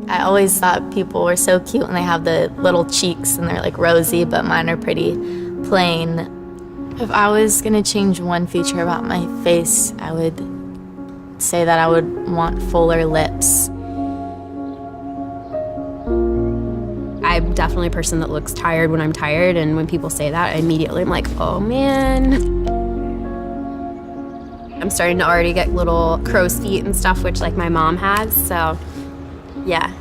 I always thought people were so cute when they have the little cheeks and they're like rosy, but mine are pretty plain. If I was gonna change one feature about my face, I would say that I would want fuller lips. I'm definitely a person that looks tired when I'm tired, and when people say that, I immediately am like, oh man. I'm starting to already get little crow's feet and stuff, which like my mom has, so yeah.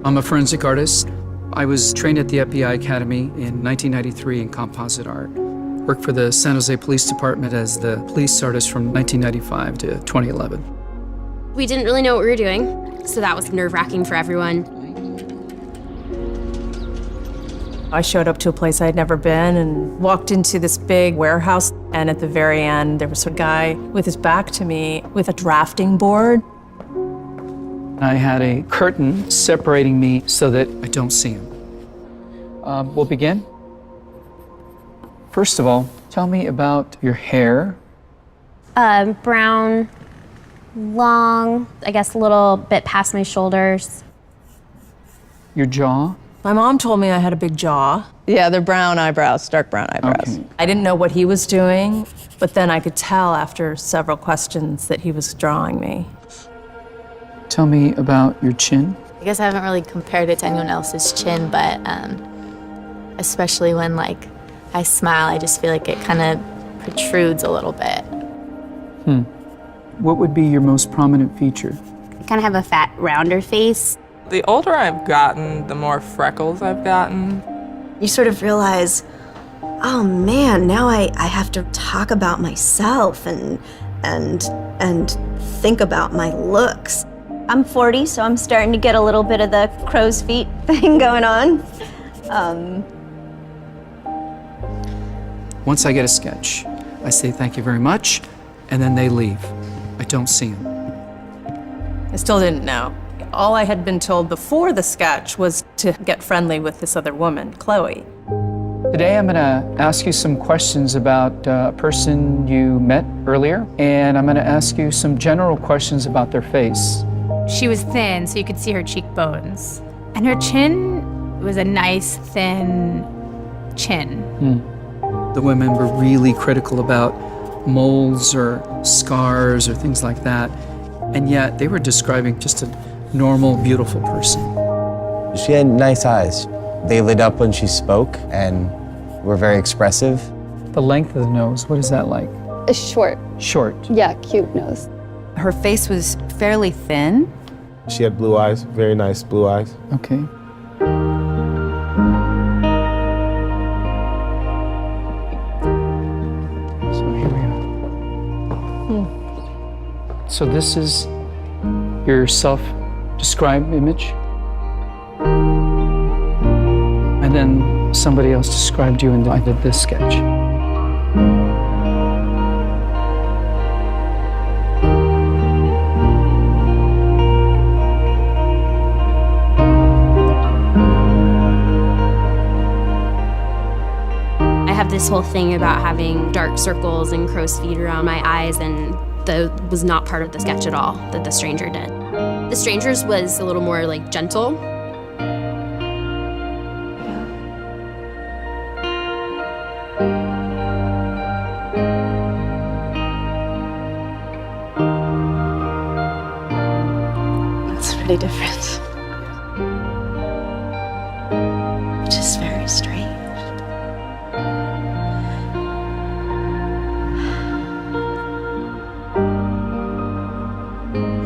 I'm a forensic artist. I was trained at the FBI Academy in 1993 in composite art. Worked for the San Jose Police Department as the police artist from 1995 to 2011. We didn't really know what we were doing, so that was nerve-wracking for everyone. I showed up to a place I had never been and walked into this big warehouse, and at the very end, there was a guy with his back to me with a drafting board. I had a curtain separating me so that I don't see him. We'll begin. First of all, tell me about your hair. Brown, long, I guess a little bit past my shoulders. Your jaw. My mom told me I had a big jaw. Yeah, they're brown eyebrows, dark brown eyebrows. Okay. I didn't know what he was doing, but then I could tell after several questions that he was drawing me. Tell me about your chin. I guess I haven't really compared it to anyone else's chin, but especially when like I smile, I just feel like it kind of protrudes a little bit. What would be your most prominent feature? I kind of have a fat, rounder face. The older I've gotten, the more freckles I've gotten. You sort of realize, oh man, now I have to talk about myself and think about my looks. I'm 40, so I'm starting to get a little bit of the crow's feet thing going on. Once I get a sketch, I say thank you very much, and then they leave. I don't see them. I still didn't know. All I had been told before the sketch was to get friendly with this other woman, Chloe. Today I'm going to ask you some questions about a person you met earlier, and I'm going to ask you some general questions about their face. She was thin, so you could see her cheekbones. And her chin was a nice, thin chin. The women were really critical about moles or scars or things like that, and yet they were describing just a normal, beautiful person. She had nice eyes. They lit up when she spoke and were very expressive. The length of the nose, what is that like? Short. Short. Yeah, cute nose. Her face was fairly thin. She had blue eyes, very nice blue eyes. Okay. So here we are. So this is your self-described image? And then somebody else described you and I did this sketch. I have this whole thing about having dark circles and crow's feet around my eyes, and that was not part of the sketch at all that the stranger did. The stranger's was a little more like gentle. That's pretty different. Which is very strange.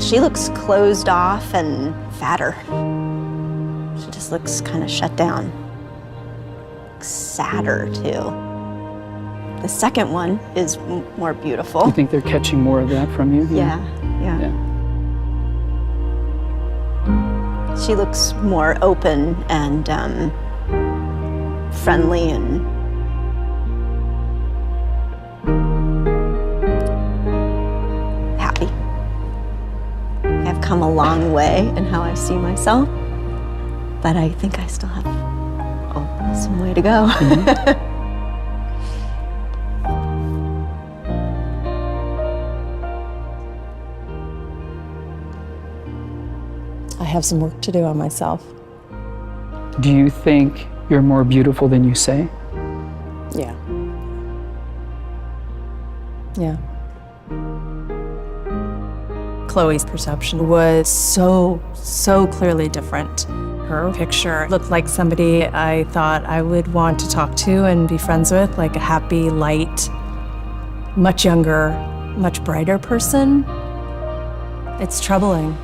She looks closed off and fatter. She just looks kind of shut down. Sadder, too. The second one is more beautiful. You think they're catching more of that from you? Yeah. She looks more open and friendly and happy. I've come a long way in how I see myself, but I think I still have some way to go. have some work to do on myself. Do you think you're more beautiful than you say? Yeah. Yeah. Chloe's perception was so clearly different. Her picture looked like somebody I thought I would want to talk to and be friends with, like a happy, light, much younger, much brighter person. It's troubling.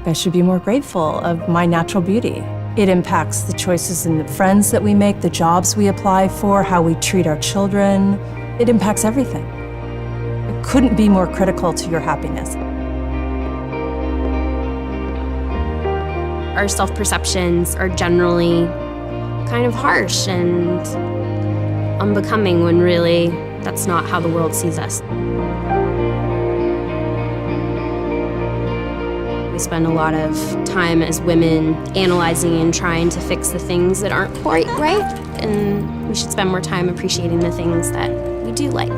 I should be more grateful of my natural beauty. It impacts the choices and the friends that we make, the jobs we apply for, how we treat our children. It impacts everything. It couldn't be more critical to your happiness. Our self-perceptions are generally kind of harsh and unbecoming when really that's not how the world sees us. We spend a lot of time as women analyzing and trying to fix the things that aren't quite right, and we should spend more time appreciating the things that we do like.